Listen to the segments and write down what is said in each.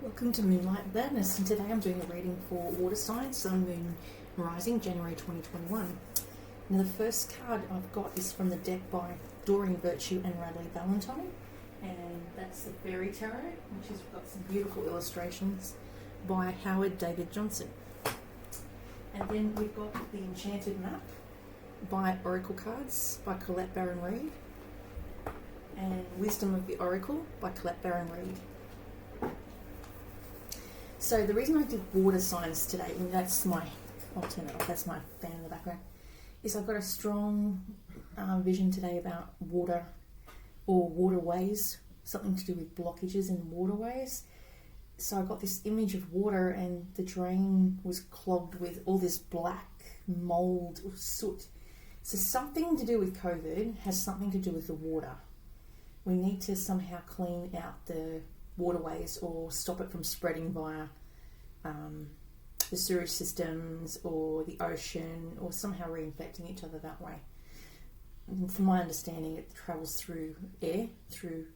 Welcome to Moonlight Madness, and today I'm doing a reading for Water Signs, Sun, Moon, Rising, January 2021. Now the first card I've got is from the deck by Doreen Virtue and Radleigh Valentine, and that's the Fairy Tarot, which has got some beautiful illustrations by Howard David Johnson. And then we've got The Enchanted Map by Oracle Cards by Colette-Baron-Reid, and Wisdom of the Oracle by Colette-Baron-Reid. So the reason I did water signs today, and that's my, I'll turn it off, that's my fan in the background, is I've got a strong vision today about water or waterways, something to do with blockages in waterways. So I got this image of water and the drain was clogged with all this black mold or soot. So something to do with COVID has something to do with the water. We need to somehow clean out the waterways or stop it from spreading via the sewage systems or the ocean, or somehow reinfecting each other that way. And from my understanding, it travels through air, through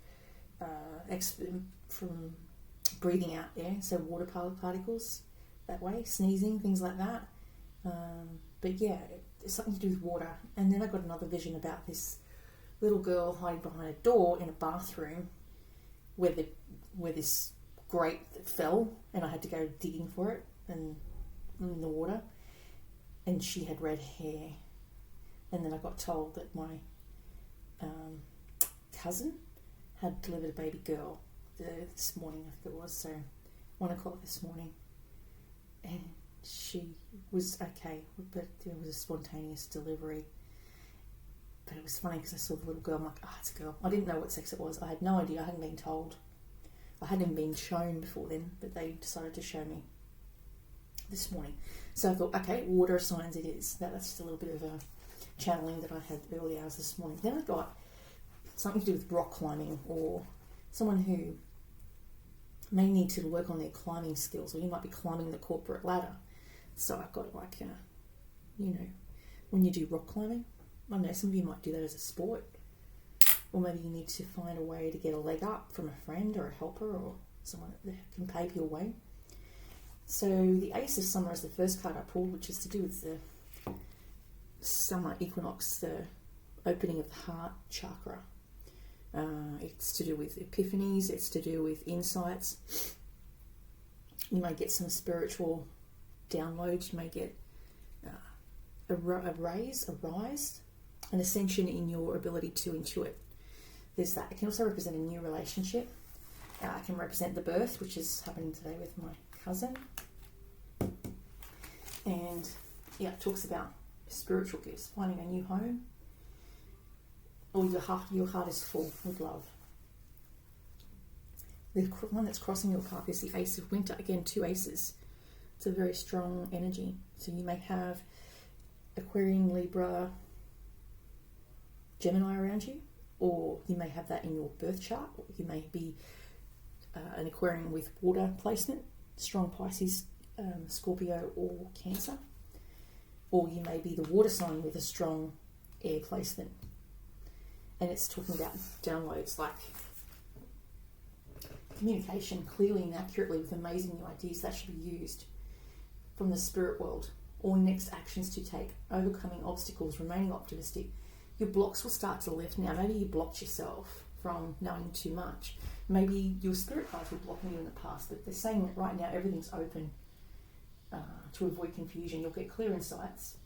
from breathing out air, so water particles that way, sneezing, things like that. But yeah, it's something to do with water. And then I got another vision about this little girl hiding behind a door in a bathroom where this grate fell, and I had to go digging for it and in the water, and she had red hair. And then I got told that my cousin had delivered a baby girl this morning, I think it was, so 1 o'clock this morning, and she was okay, but there was a spontaneous delivery. But it was funny because I saw the little girl, I'm like, it's a girl. I didn't know what sex it was. I had no idea. I hadn't been told. I hadn't been shown before then, but they decided to show me this morning. So I thought, okay, water signs it is. That's just a little bit of a channeling that I had early hours this morning. Then I got something to do with rock climbing, or someone who may need to work on their climbing skills, or you might be climbing the corporate ladder. So I've got like, when you do rock climbing, I don't know, some of you might do that as a sport, or maybe you need to find a way to get a leg up from a friend or a helper or someone that can pave your way. So the Ace of Summer is the first card I pulled, which is to do with the summer equinox, the opening of the heart chakra. It's to do with epiphanies, it's to do with insights. You may get some spiritual downloads, you may get a rise, an ascension in your ability to intuit. There's that. It can also represent a new relationship. It can represent the birth, which is happening today with my cousin. And yeah, it talks about spiritual gifts, finding a new home, or your heart is full with love. The one that's crossing your path is the Ace of Winter. Again, 2 aces. It's a very strong energy. So you may have Aquarian, Libra, Gemini around you, or you may have that in your birth chart, or you may be an Aquarian with water placement, strong Pisces, Scorpio or Cancer, or you may be the water sign with a strong air placement. And it's talking about downloads like communication clearly and accurately with amazing new ideas that should be used from the spirit world, or next actions to take, overcoming obstacles, remaining optimistic. Your blocks will start to lift now. Maybe you blocked yourself from knowing too much. Maybe your spirit guides were blocking you in the past, but they're saying that right now everything's open to avoid confusion. You'll get clear insights.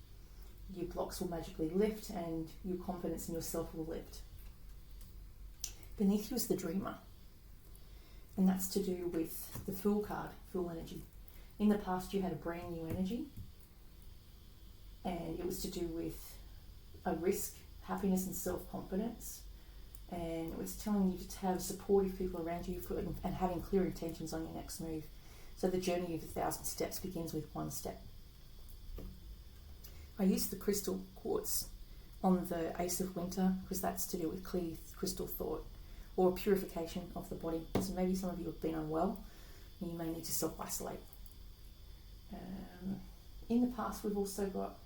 Your blocks will magically lift and your confidence in yourself will lift. Beneath you is the Dreamer, and that's to do with the Fool card, Fool energy. In the past you had a brand new energy, and it was to do with a risk, happiness and self-confidence, and it was telling you to have supportive people around you and having clear intentions on your next move. So the journey of 1,000 steps begins with 1 step. I used the crystal quartz on the Ace of Winter because that's to do with clear crystal thought or purification of the body. So maybe some of you have been unwell and you may need to self-isolate. In the past we've also got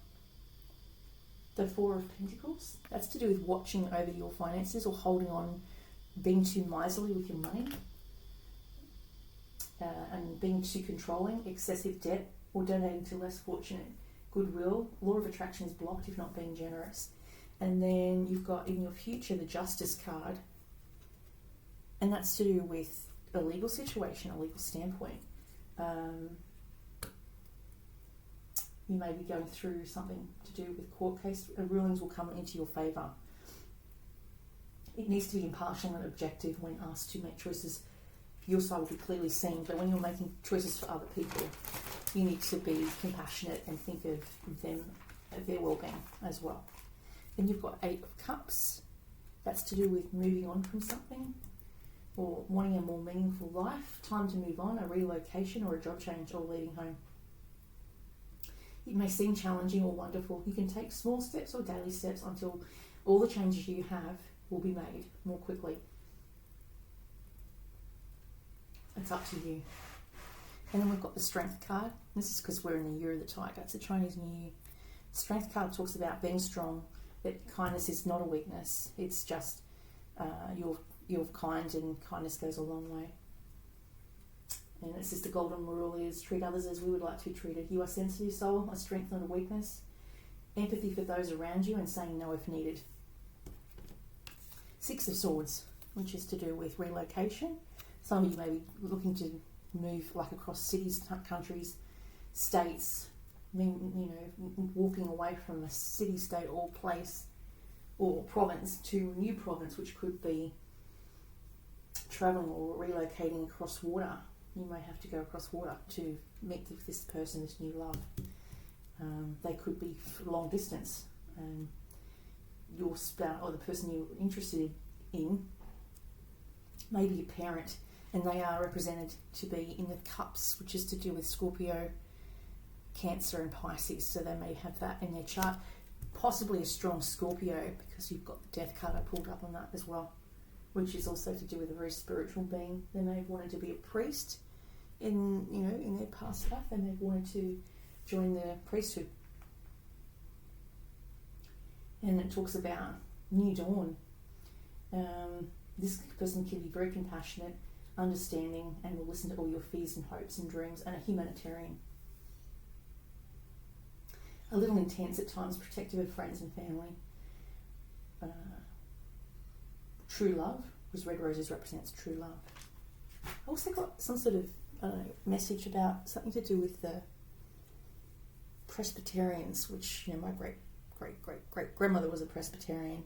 the Four of Pentacles. That's to do with watching over your finances or holding on, being too miserly with your money. and being too controlling, excessive debt, or donating to less fortunate. Goodwill, law of attraction is blocked if not being generous. And then you've got in your future the Justice card, and that's to do with a legal situation, a legal standpoint. You may be going through something to do with court case. Rulings will come into your favour. It needs to be impartial and objective when asked to make choices. Your side will be clearly seen, but when you're making choices for other people, you need to be compassionate and think of them, of their well-being as well. Then you've got 8 of Cups. That's to do with moving on from something or wanting a more meaningful life, time to move on, a relocation or a job change, or leaving home. It may seem challenging or wonderful. You can take small steps or daily steps until all the changes you have will be made more quickly. It's up to you. And then we've got the Strength card. This is because we're in the year of the tiger. It's the Chinese New Year. The Strength card talks about being strong, that kindness is not a weakness. It's just you're kind, and kindness goes a long way. And it says the golden rule is treat others as we would like to be treated. You are sensitive soul, a strength not a weakness. Empathy for those around you and saying no if needed. 6 of Swords, which is to do with relocation. Some of you may be looking to move like across cities, countries, states, walking away from a city, state or place or province to a new province, which could be travelling or relocating across water. You may have to go across water to meet this person, this new love. They could be long distance. Your spouse or the person you're interested in may be a parent, and they are represented to be in the Cups, which is to do with Scorpio, Cancer and Pisces. So they may have that in their chart. Possibly a strong Scorpio, because you've got the Death card I pulled up on that as well, which is also to do with a very spiritual being. They may have wanted to be a priest in their past life. They may have wanted to join the priesthood. And it talks about new dawn. This person can be very compassionate, understanding, and will listen to all your fears and hopes and dreams, and a humanitarian. A little intense at times, protective of friends and family. True love, because red roses represents true love. I also got some sort of message about something to do with the Presbyterians, which my great grandmother was a Presbyterian,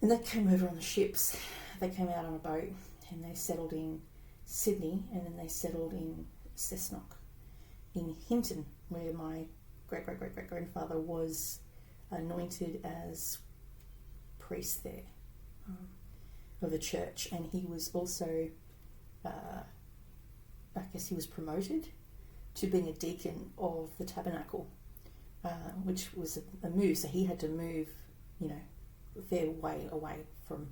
and they came over on the ships. They came out on a boat and they settled in Sydney, and then they settled in Cessnock in Hinton, where my great grandfather was anointed as priest there of a church, and he was also he was promoted to being a deacon of the tabernacle, which was a move. So he had to move, a fair way away from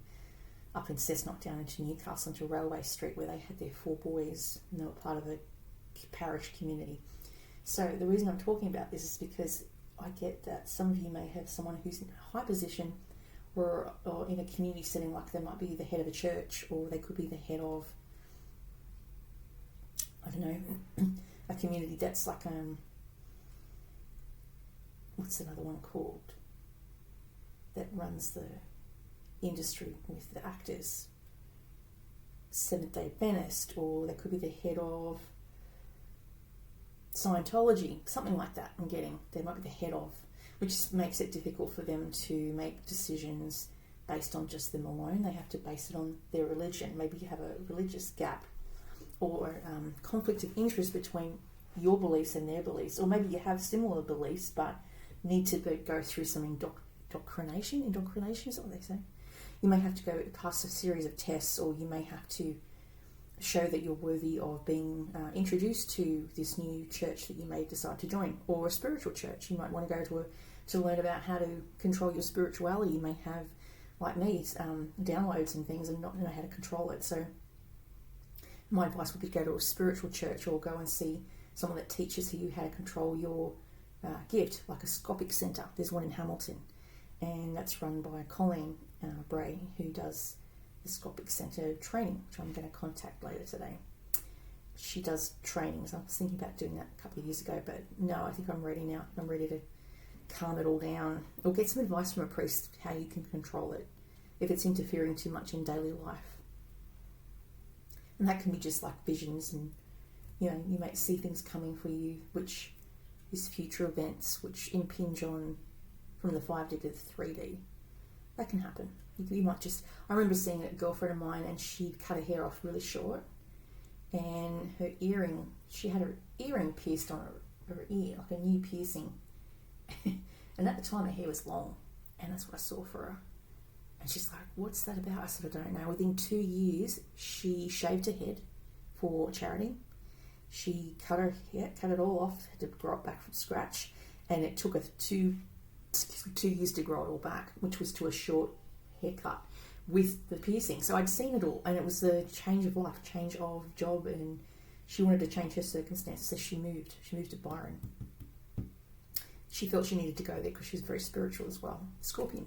up in Cessnock down into Newcastle into Railway Street, where they had their 4 boys, and they were part of a parish community. So the reason I'm talking about this is because I get that some of you may have someone who's in a high position or in a community setting, like they might be the head of a church, or they could be the head of, a community that's like, what's another one called, that runs the industry with the actors, Seventh-day Adventist, or they could be the head of Scientology, something like that. They might be the head of, which makes it difficult for them to make decisions based on just them alone. They have to base it on their religion. Maybe you have a religious gap or conflict of interest between your beliefs and their beliefs, or maybe you have similar beliefs but need to go through some indoctrination. Indoctrination, is that what they say? You may have to go past a series of tests, or you may have to show that you're worthy of being introduced to this new church that you may decide to join, or a spiritual church. You might want to go to learn about how to control your spirituality. You may have, like me, downloads and things and not know how to control it. So my advice would be go to a spiritual church, or go and see someone that teaches you how to control your gift, like a Scopic Centre. There's one in Hamilton, and that's run by Colleen Bray, who does the Scopic Centre training, which I'm going to contact later today. she does trainings. I was thinking about doing that a couple of years ago, but no, I think I'm ready now. I'm ready to calm it all down, or get some advice from a priest how you can control it if it's interfering too much in daily life. And that can be just like visions, and you might see things coming for you, which is future events which impinge on from the 5D to the 3D. That can happen. You might just, I remember seeing a girlfriend of mine, and she'd cut her hair off really short, and her earring, she had her earring pierced on her ear, like a new piercing. And at the time her hair was long, and that's what I saw for her. And she's like, what's that about? I said, I don't know. Within 2 years, she shaved her head for charity. She cut it all off, had to grow it back from scratch, and it took her 2 years to grow it all back, which was to a short haircut with the piercing. So I'd seen it all, and it was a change of life, change of job, and she wanted to change her circumstances, so she moved to Byron. She felt she needed to go there because she's very spiritual as well, Scorpion.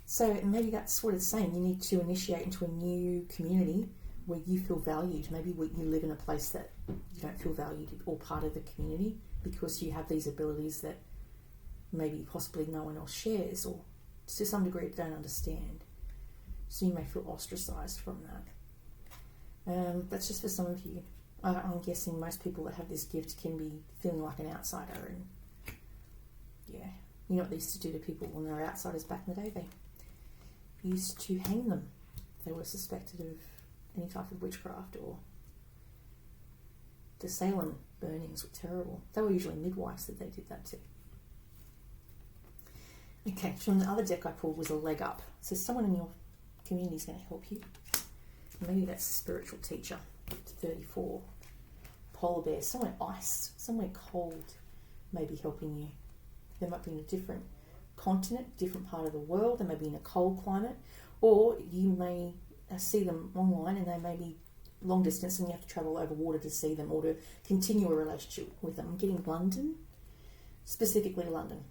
So maybe that's what it's saying. You need to initiate into a new community where you feel valued. Maybe you live in a place that you don't feel valued or part of the community because you have these abilities that maybe possibly no one else shares, or to some degree don't understand. So you may feel ostracized from that. That's just for some of you. I'm guessing most people that have this gift can be feeling like an outsider, and yeah, you know what they used to do to people when they were outsiders back in the day? They used to hang them if they were suspected of any type of witchcraft, or the Salem burnings were terrible. They were usually midwives that they did that to. Okay, from the other deck I pulled was a leg up. So someone in your community is going to help you. Maybe that's a spiritual teacher. It's 34. Polar bear, somewhere ice, somewhere cold may be helping you. They might be in a different continent, different part of the world. They may be in a cold climate, or you may see them online and they may be long distance and you have to travel over water to see them or to continue a relationship with them. I'm getting London, specifically London.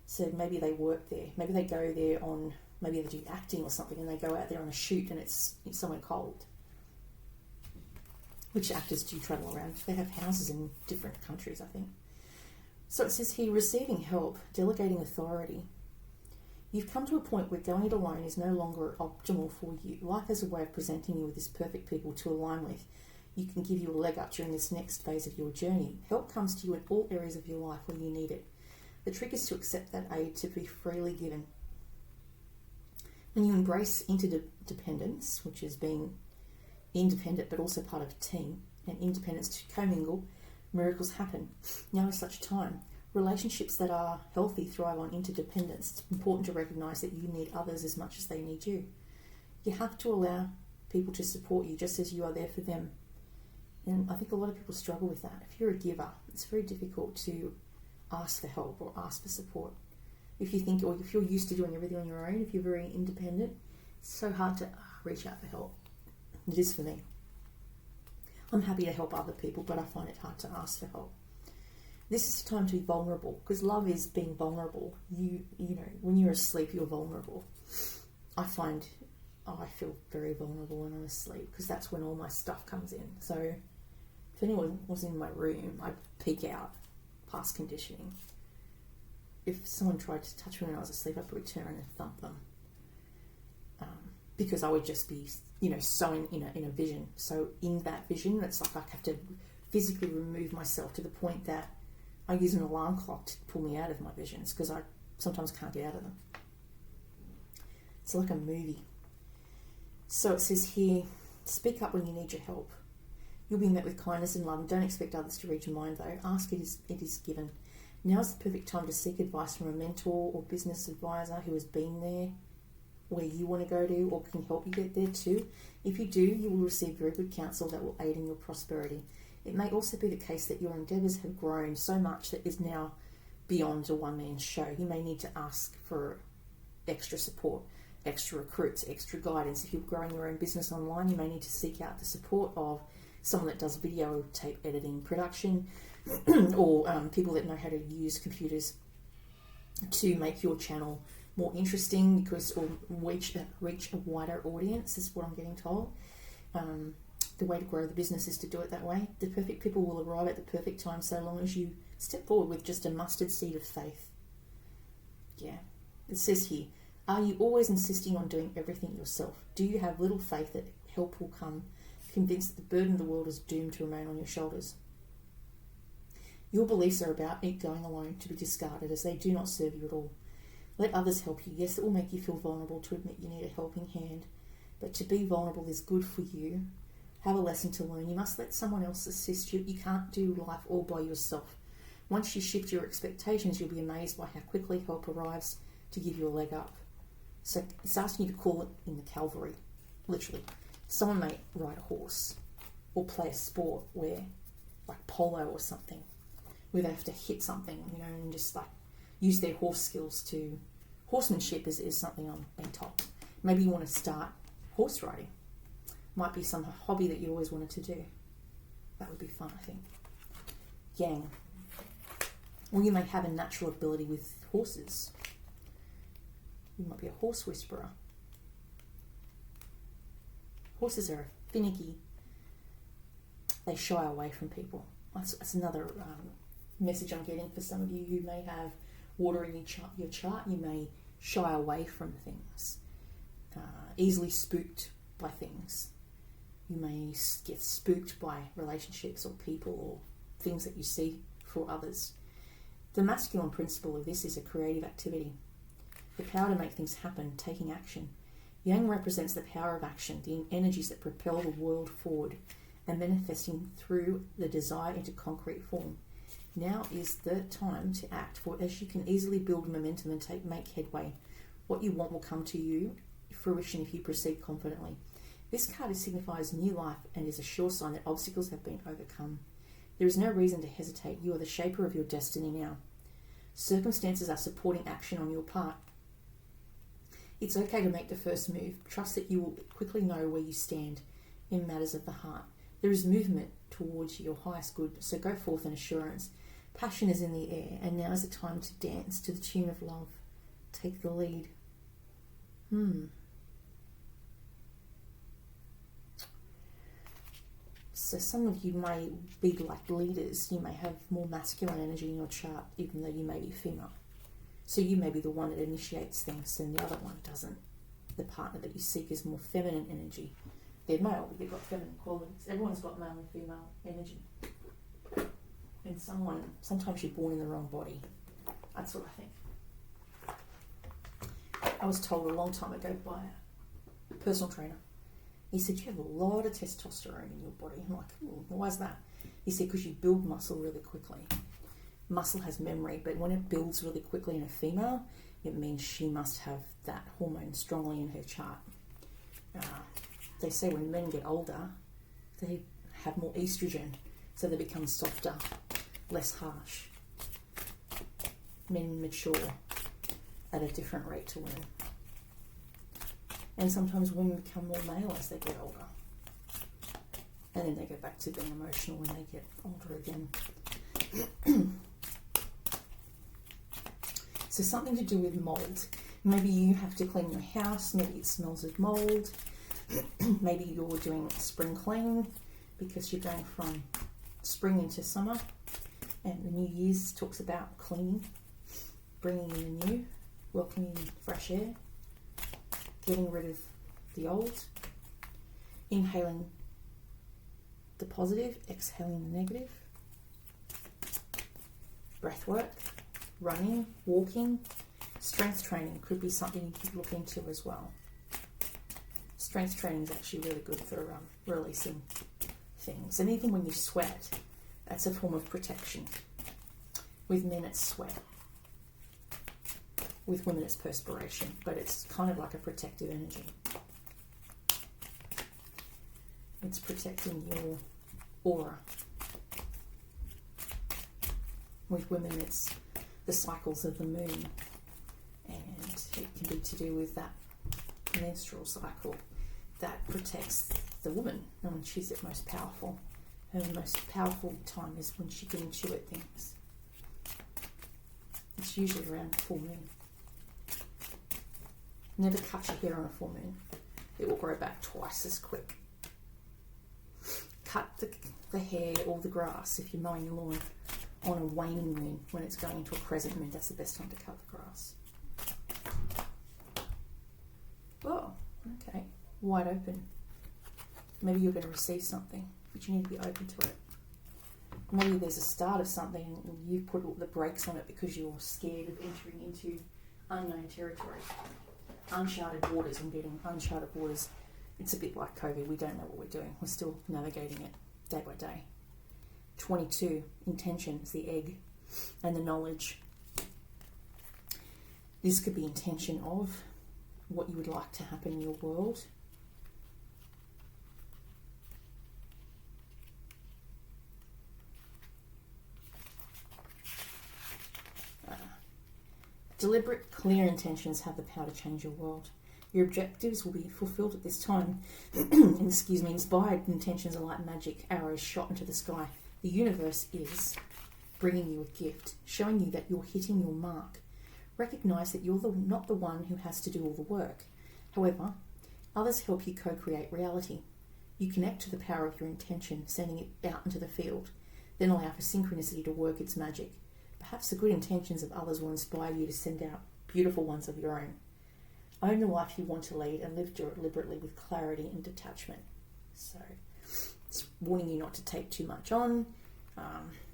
So maybe they work there. Maybe they go there on, maybe they do acting or something and they go out there on a shoot and it's somewhere cold. Which actors do travel around? They have houses in different countries, I think. So it says here, receiving help, delegating authority. You've come to a point where going it alone is no longer optimal for you. Life has a way of presenting you with this perfect people to align with. You can give you a leg up during this next phase of your journey. Help comes to you in all areas of your life where you need it. The trick is to accept that aid to be freely given. When you embrace interdependence, which is being independent but also part of a team, and independence to commingle, miracles happen. Now is such time. Relationships that are healthy thrive on interdependence. It's important to recognise that you need others as much as they need you. You have to allow people to support you just as you are there for them. And I think a lot of people struggle with that. If you're a giver, it's very difficult to ask for help or ask for support. If you think, or if you're used to doing everything on your own, if you're very independent, it's so hard to reach out for help. It is for me. I'm happy to help other people, but I find it hard to ask for help. This is the time to be vulnerable, because love is being vulnerable. You know, when you're asleep, you're vulnerable. I find I feel very vulnerable when I'm asleep, because that's when all my stuff comes in. So if anyone was in my room, I'd peek out, past conditioning. If someone tried to touch me when I was asleep, I'd probably turn around and thump them. Because I would just be, so in a vision. So in that vision, it's like I have to physically remove myself to the point that I use an alarm clock to pull me out of my visions, because I sometimes can't get out of them. It's like a movie. So it says here, speak up when you need your help. You'll be met with kindness and love, and don't expect others to read your mind though. Ask, it is given. Now's the perfect time to seek advice from a mentor or business advisor who has been there where you want to go to, or can help you get there too. If you do, you will receive very good counsel that will aid in your prosperity. It may also be the case that your endeavours have grown so much that is now beyond a one-man show. You may need to ask for extra support, extra recruits, extra guidance. If you're growing your own business online, you may need to seek out the support of someone that does video tape editing, production, or people that know how to use computers to make your channel more interesting, or reach a wider audience, is what I'm getting told. the way to grow the business is to do it that way. The perfect people will arrive at the perfect time so long as you step forward with just a mustard seed of faith. Yeah. It says here, are you always insisting on doing everything yourself? Do you have little faith that help will come, convinced that the burden of the world is doomed to remain on your shoulders? Your beliefs are about it going alone to be discarded, as they do not serve you at all. Let others help you. Yes, it will make you feel vulnerable to admit you need a helping hand, but to be vulnerable is good for you. Have a lesson to learn. You must let someone else assist you. You can't do life all by yourself. Once you shift your expectations, you'll be amazed by how quickly help arrives to give you a leg up. So it's asking you to call it in the cavalry, literally. Someone may ride a horse or play a sport where, like polo or something, where they have to hit something, and just like use their horse skills to... Horsemanship is something I'm being told. Maybe you want to start horse riding. Might be some hobby that you always wanted to do. That would be fun, I think. Yang. Or you may have a natural ability with horses. You might be a horse whisperer. Horses are finicky. They shy away from people. That's another message I'm getting for some of you who may have water in your chart. You may shy away from things. Easily spooked by things. You may get spooked by relationships or people or things that you see for others. The masculine principle of this is a creative activity. The power to make things happen, taking action. Yang represents the power of action, the energies that propel the world forward and manifesting through the desire into concrete form. Now is the time to act, for as you can easily build momentum and make headway, what you want will come to you fruition if you proceed confidently. This card signifies new life and is a sure sign that obstacles have been overcome. There is no reason to hesitate. You are the shaper of your destiny now. Circumstances are supporting action on your part. It's okay to make the first move. Trust that you will quickly know where you stand in matters of the heart. There is movement towards your highest good, so go forth in assurance. Passion is in the air, and now is the time to dance to the tune of love. Take the lead. So some of you may be like leaders. You may have more masculine energy in your chart, even though you may be female. So you may be the one that initiates things and the other one doesn't. The partner that you seek is more feminine energy. They're male, but they've got feminine qualities. Everyone's got male and female energy. And sometimes you're born in the wrong body. That's what I think. I was told a long time ago by a personal trainer. He said, you have a lot of testosterone in your body. I'm like, why is that? He said, because you build muscle really quickly. Muscle has memory, but when it builds really quickly in a female, it means she must have that hormone strongly in her chart. They say when men get older, they have more estrogen, so they become softer, less harsh. Men mature at a different rate to women. And sometimes women become more male as they get older. And then they go back to being emotional when they get older again. So something to do with mold. Maybe you have to clean your house, maybe it smells of mold. Maybe you're doing a spring clean because you're going from spring into summer. And the New Year's talks about cleaning, bringing in the new, welcoming fresh air, getting rid of the old, inhaling the positive, exhaling the negative, breath work, running, walking, strength training could be something you could look into as well. Strength training is actually really good for releasing things. And even when you sweat, that's a form of protection. With men, it's sweat. With women, it's perspiration, but it's kind of like a protective energy. It's protecting your aura. With women, it's the cycles of the moon, and it can be to do with that menstrual cycle that protects the woman and when she's at most powerful. Her most powerful time is when she can intuit things. It's usually around the full moon. Never cut your hair on a full moon. It will grow back twice as quick. cut the hair or the grass if you're mowing your lawn on a waning moon. When it's going into a crescent moon, that's the best time to cut the grass. Oh, okay. Wide open. Maybe you're going to receive something, but you need to be open to it. Maybe there's a start of something and you've put the brakes on it because you're scared of entering into unknown territory. Uncharted waters. I'm getting uncharted waters. It's a bit like COVID. We don't know what we're doing. We're still navigating it day by day. 22, intention is the egg and the knowledge. This could be intention of what you would like to happen in your world. Deliberate, clear intentions have the power to change your world. Your objectives will be fulfilled at this time. Excuse me. Inspired intentions are like magic arrows shot into the sky. The universe is bringing you a gift, showing you that you're hitting your mark. Recognize that you're not the one who has to do all the work. However, others help you co-create reality. You connect to the power of your intention, sending it out into the field. Then allow for synchronicity to work its magic. Perhaps the good intentions of others will inspire you to send out beautiful ones of your own. Own the life you want to lead and live deliberately with clarity and detachment. So it's warning you not to take too much on,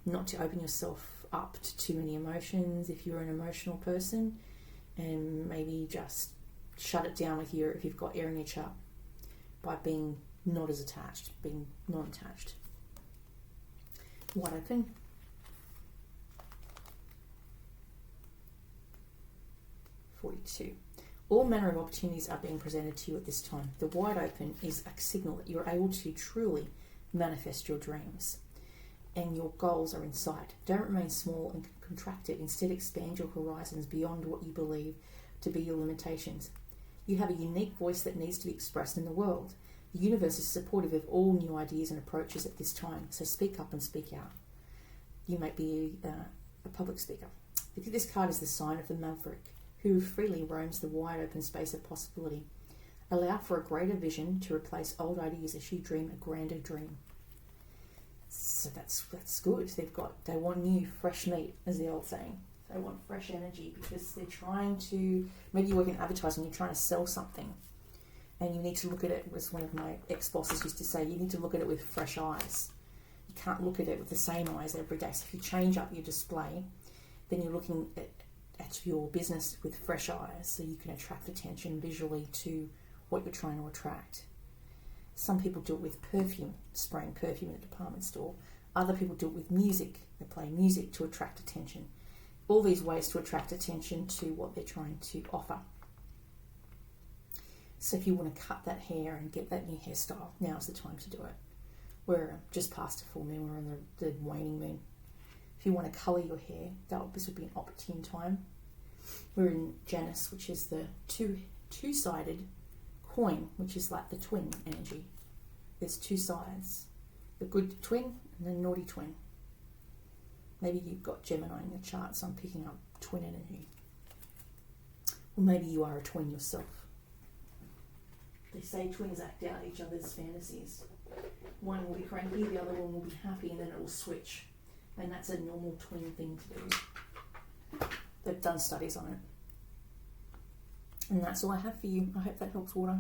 not to open yourself up to too many emotions if you're an emotional person, and maybe just shut it down with if you've got air in your chart by being not as attached, being non-attached. Wide open. 42. All manner of opportunities are being presented to you at this time. The wide open is a signal that you're able to truly manifest your dreams and your goals are in sight. Don't remain small and contracted. Instead, expand your horizons beyond what you believe to be your limitations. You have a unique voice that needs to be expressed in the world. The universe is supportive of all new ideas and approaches at this time, so speak up and speak out. You might be a public speaker. This card is the sign of the maverick, who freely roams the wide open space of possibility. Allow for a greater vision to replace old ideas as you dream a grander dream. So that's good. They want new fresh meat, as the old saying. They want fresh energy because they're trying to, maybe you work in advertising, you're trying to sell something and you need to look at it, as one of my ex-bosses used to say, you need to look at it with fresh eyes. You can't look at it with the same eyes every day. So if you change up your display, then you're looking at your business with fresh eyes so you can attract attention visually to what you're trying to attract. Some people do it with perfume, spraying perfume in a department store. Other people do it with music. They play music to attract attention. All these ways to attract attention to what they're trying to offer. So if you want to cut that hair and get that new hairstyle, now's the time to do it. We're just past the full moon, we're on the waning moon. If you want to colour your hair, this would be an opportune time. We're in Janus, which is the two-sided coin, which is like the twin energy. There's two sides, the good twin and the naughty twin. Maybe you've got Gemini in your chart, so I'm picking up twin energy. Or maybe you are a twin yourself. They say twins act out each other's fantasies. One will be cranky, the other one will be happy, and then it will switch. And that's a normal twin thing to do. They've done studies on it. And that's all I have for you. I hope that helps, Water.